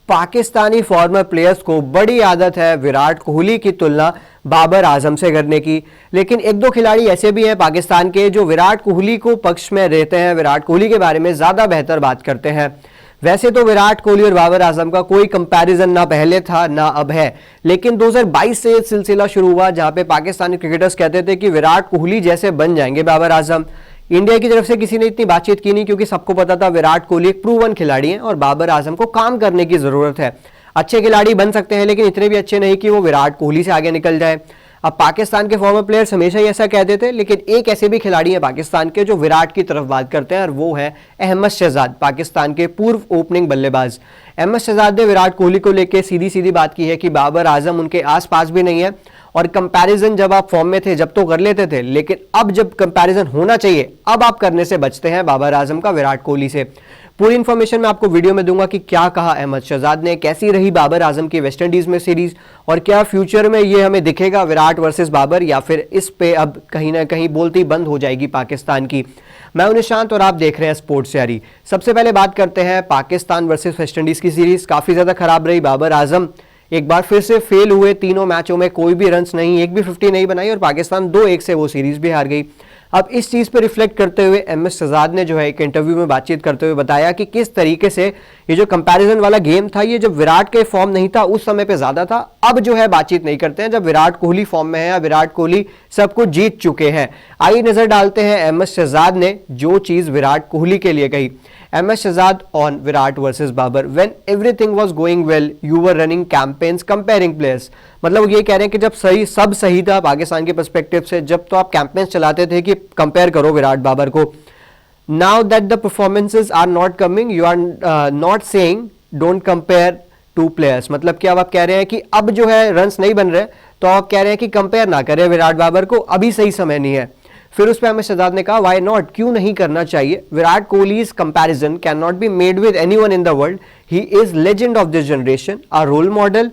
Pakistani farmer players को बड़ी आदत है विराट कोहली की तुलना बाबर आजम से करने की। लेकिन एक दो खिलाड़ी ऐसे भी हैं पाकिस्तान के जो विराट कोहली को पक्ष में रहते हैं, विराट कोहली के बारे में ज्यादा बेहतर बात करते हैं। वैसे तो विराट कोहली और बाबर आजम का कोई कंपैरिजन ना पहले था ना अब है, लेकिन 2022 से सिलसिला शुरू हुआ जहां पे पाकिस्तानी क्रिकेटर्स कहते थे कि विराट कोहली जैसे बन जाएंगे बाबर आजम। इंडिया की तरफ से किसी ने इतनी बातचीत की नहीं, क्योंकि सबको पता था विराट कोहली एक प्रूवन खिलाड़ी है और बाबर आजम को काम करने की जरूरत है। अच्छे खिलाड़ी बन सकते हैं लेकिन इतने भी अच्छे नहीं कि वो विराट कोहली से आगे निकल जाए। अब पाकिस्तान के फॉर्मर प्लेयर्स हमेशा ही ऐसा कहते थे, लेकिन एक ऐसे भी खिलाड़ी हैं पाकिस्तान के जो विराट की तरफ बात करते हैं और वो है अहमद शहजाद, पाकिस्तान के पूर्व ओपनिंग बल्लेबाज। अहमद शहजाद ने विराट कोहली को लेकर सीधी सीधी बात की है कि बाबर आजम उनके आसपास भी नहीं है, और कंपैरिजन जब आप फॉर्म में थे जब तो कर लेते थे, लेकिन अब जब कंपैरिजन होना चाहिए अब आप करने से बचते हैं बाबर आजम का विराट कोहली से। पूरी इंफॉर्मेशन मैं आपको वीडियो में दूंगा कि क्या कहा अहमद शहजाद ने, कैसी रही बाबर आजम की वेस्टइंडीज में सीरीज, और क्या फ्यूचर में ये हमें दिखेगा विराट वर्सेस बाबर, या फिर इस पे अब कहीं ना कहीं बोलती बंद हो जाएगी पाकिस्तान की। मैं हूं निशांत और आप देख रहे हैं स्पोर्ट्स यारी। सबसे पहले बात करते हैं पाकिस्तान वर्सेस वेस्टइंडीज की सीरीज। काफी ज्यादा खराब रही। बाबर आजम एक बार फिर से फेल हुए, तीनों मैचों में कोई भी रन्स नहीं, एक भी 50 नहीं बनाई और पाकिस्तान 2-1 से वो सीरीज भी हार गई। अब इस चीज पे रिफ्लेक्ट करते हुए अहमद शहजाद ने जो है एक इंटरव्यू में बातचीत करते हुए बताया कि किस तरीके से ये जो कंपैरिजन वाला गेम था, ये जब विराट के फॉर्म नहीं था उस समय पे ज्यादा था, अब जो है बातचीत नहीं करते हैं जब विराट कोहली फॉर्म में है या विराट कोहली सब कुछ जीत चुके हैं। आइए नजर डालते हैं अहमद शहजाद ने जो चीज विराट कोहली के लिए कही। Ahmed Shahzad on Virat versus Babar. When everything was going well you were running campaigns comparing players. मतलब वो ये कह रहे हैं कि जब सब सही था पाकिस्तान के पर्सपेक्टिव से, जब तो आप कैंपेन्स चलाते थे कि कंपेयर करो विराट बाबर को। Now that the performances are not coming you are not saying don't compare two players. मतलब कि अब आप कह रहे हैं कि अब जो है रन्स नहीं बन रहे तो आप कह रहे हैं कि कंपेयर ना करें विराट बाबर को, अभी सही समय नहीं है। फिर उस पर अहमद शहजाद ने कहा व्हाई नॉट, क्यों नहीं करना चाहिए। Virat Kohli's comparison can not be made with anyone in the world, he is legend of this generation, a role model,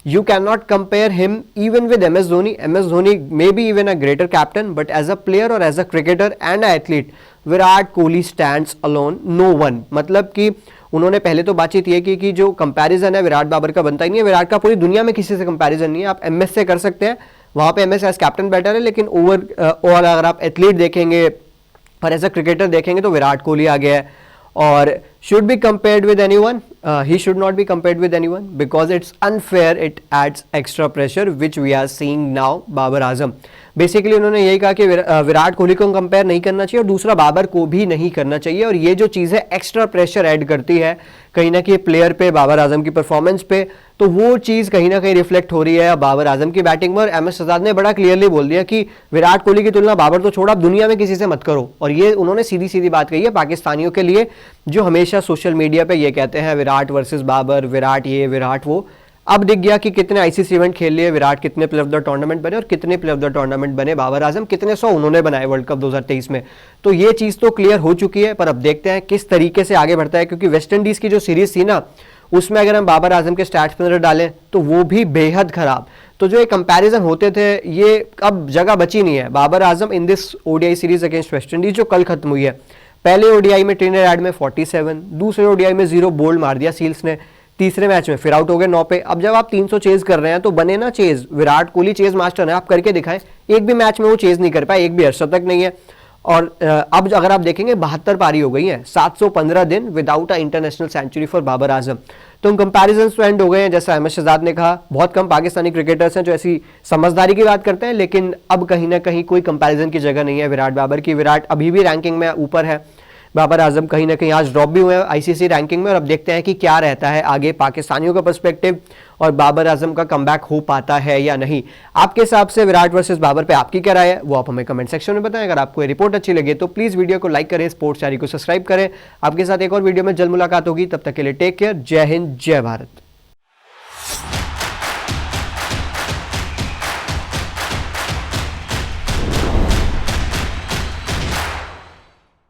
you cannot compare him even with MS Dhoni. MS Dhoni may be even a greater captain, but as a player or as a cricketer and an athlete, Virat Kohli stands alone, no one. मतलब कि उन्होंने पहले तो बातचीत ये की कि जो कंपैरिजन है विराट बाबर का बनता ही नहीं है, विराट का पूरी दुनिया में किसी से कंपैरिजन नहीं है। आप MS से कर सकते हैं, वहाँ पे MS एज कैप्टन बेटर है, लेकिन और अगर आप एथलीट देखेंगे और एज अ क्रिकेटर देखेंगे तो विराट कोहली आ गया है। और should be compared with anyone, he should not be compared with anyone because it's unfair, it adds extra pressure which we are seeing now. Babar Azam basically उन्होंने यही कहा कि विराट कोहली को कंपेयर नहीं करना चाहिए और दूसरा बाबर को भी नहीं करना चाहिए, और ये जो चीज़ है एक्स्ट्रा प्रेशर ऐड करती है कहीं ना कहीं प्लेयर पे, बाबर आजम की परफॉर्मेंस पे, तो वो चीज़ कहीं ना कहीं रिफ्लेक्ट हो रही है बाबर आजम की बैटिंग में। और अहमद शहजाद ने बड़ा क्लियरली बोल दिया कि विराट कोहली की तुलना बाबर तो छोड़ा, आप दुनिया में किसी से मत करो। और ये उन्होंने सीधी सीधी बात कही है पाकिस्तानियों के लिए जो हमेशा सोशल मीडिया पे ये कहते हैं विराट वर्सेस बाबर, विराट ये विराट वो। अब दिख गया कि कितने आईसीसी इवेंट खेल लिए विराट, कितने प्लेयर ऑफ द टूर्नामेंट बने और कितने प्लेयर ऑफ द टूर्नामेंट बने बाबर आजम, कितने 100 उन्होंने बनाए वर्ल्ड कप 2023 में। तो ये चीज़ तो क्लियर हो चुकी है, पर अब देखते हैं किस तरीके से आगे बढ़ता है, क्योंकि वेस्ट इंडीज़ की जो सीरीज थी ना उसमें अगर हम बाबर आजम के स्टैट्स पर नजर डालें तो वो भी बेहद खराब। तो जो ये कंपैरिजन होते थे ये अब जगह बची नहीं है। Babar Azam in this ODI series against West Indies जो कल खत्म हुई है, पहले ओडीआई में ट्रिनिडाद में 47, दूसरे ओडीआई में 0 बोल्ड मार दिया सील्स ने, तीसरे मैच में फिर आउट हो गए 9 पे। अब जब आप 300 चेज कर रहे हैं तो बने ना chase, Virat Kohli chase master है, आप करके दिखाएं। एक भी मैच में वो चेज नहीं कर पाए, एक भी अर्शतक नहीं है। और अब अगर आप देखेंगे 72 पारी हो गई हैं, 715 दिन without a international century for Babar Azam. तो कंपैरिजन तो एंड हो गए हैं, जैसा अहमद शहजाद ने कहा। बहुत कम पाकिस्तानी क्रिकेटर्स हैं जो ऐसी समझदारी की बात करते हैं, लेकिन अब कहीं ना कहीं कोई कंपैरिजन की जगह नहीं है विराट बाबर की। विराट अभी भी रैंकिंग में ऊपर है, बाबर आजम कहीं ना कहीं आज ड्रॉप भी हुए हैं आईसीसी रैंकिंग में। और अब देखते हैं कि क्या रहता है आगे पाकिस्तानियों का पर्सपेक्टिव और बाबर आजम का कमबैक हो पाता है या नहीं। आपके हिसाब से विराट वर्सेस बाबर पे आपकी क्या राय है वो आप हमें कमेंट सेक्शन में बताएं। अगर आपको ये रिपोर्ट अच्छी लगे तो प्लीज़ वीडियो को लाइक करें, स्पोर्ट्स यारी को सब्सक्राइब करें। आपके साथ एक और वीडियो में जल्द मुलाकात होगी, तब तक के लिए टेक केयर। जय हिंद, जय भारत।